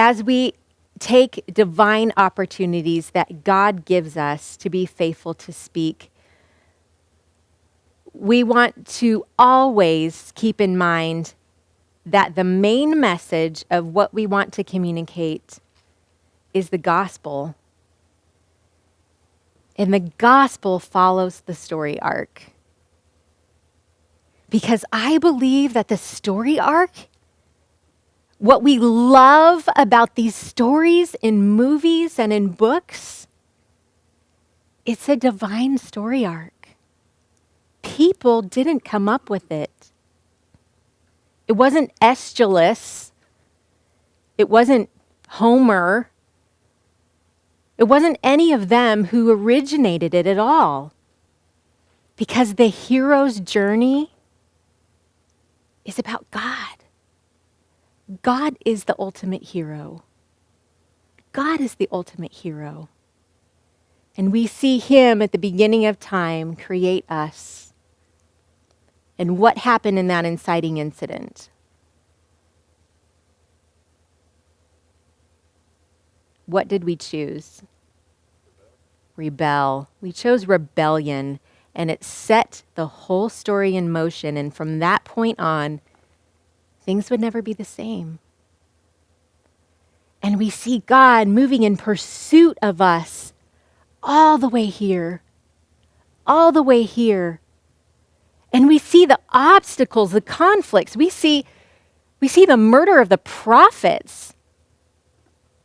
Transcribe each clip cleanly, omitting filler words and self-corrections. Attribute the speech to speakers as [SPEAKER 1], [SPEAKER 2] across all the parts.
[SPEAKER 1] As we take divine opportunities that God gives us to be faithful to speak, we want to always keep in mind that the main message of what we want to communicate is the gospel. And the gospel follows the story arc. Because I believe that the story arc, what we love about these stories in movies and in books, it's a divine story arc. People didn't come up with it. It wasn't Aeschylus. It wasn't Homer. It wasn't any of them who originated it at all. Because the hero's journey is about God. God is the ultimate hero. God is the ultimate hero. And we see him at the beginning of time create us. And what happened in that inciting incident? What did we choose? Rebel. We chose rebellion, and it set the whole story in motion. And from that point on, things would never be the same. And we see God moving in pursuit of us all the way here, all the way here. And we see the obstacles, the conflicts. We see the murder of the prophets.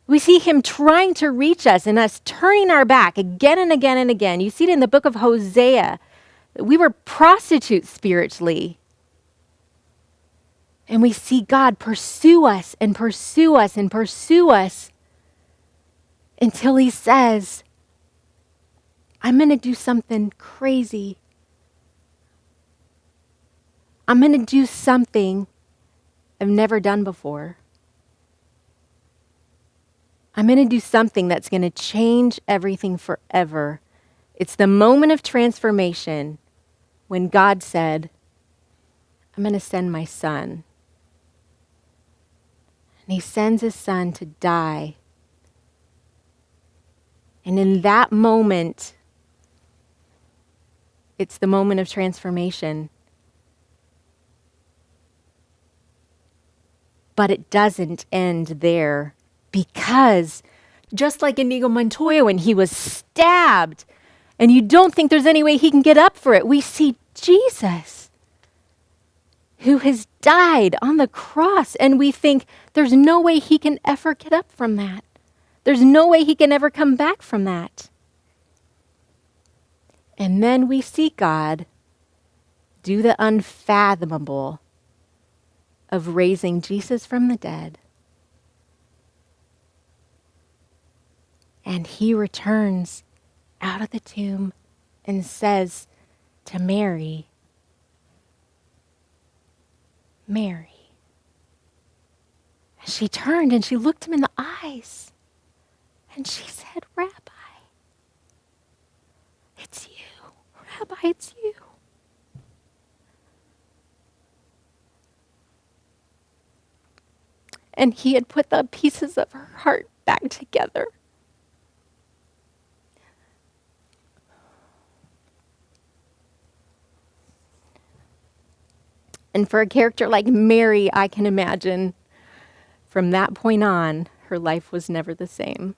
[SPEAKER 1] We see him trying to reach us and us turning our back again and again and again. You see it in the book of Hosea. We were prostitutes spiritually. And we see God pursue us and pursue us and pursue us until he says, I'm going to do something crazy. I'm going to do something I've never done before. I'm going to do something that's going to change everything forever. It's the moment of transformation when God said, I'm going to send my son. And he sends his son to die. And in that moment, it's the moment of transformation. But it doesn't end there, because just like Inigo Montoya when he was stabbed, and you don't think there's any way he can get up for it, we see Jesus who has died on the cross, and we think there's no way he can ever get up from that. There's no way he can ever come back from that. And then we see God do the unfathomable of raising Jesus from the dead. And he returns out of the tomb and says to Mary, Mary. And she turned and she looked him in the eyes and she said, Rabbi, it's you. Rabbi, it's you. And he had put the pieces of her heart back together. And for a character like Mary, I can imagine from that point on, her life was never the same.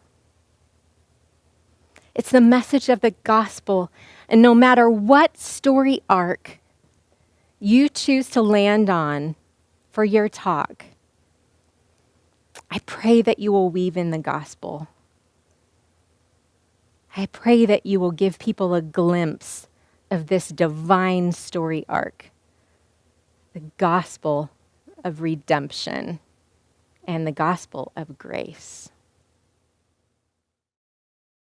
[SPEAKER 1] It's the message of the gospel. And no matter what story arc you choose to land on for your talk, I pray that you will weave in the gospel. I pray that you will give people a glimpse of this divine story arc, the gospel of redemption and the gospel of grace.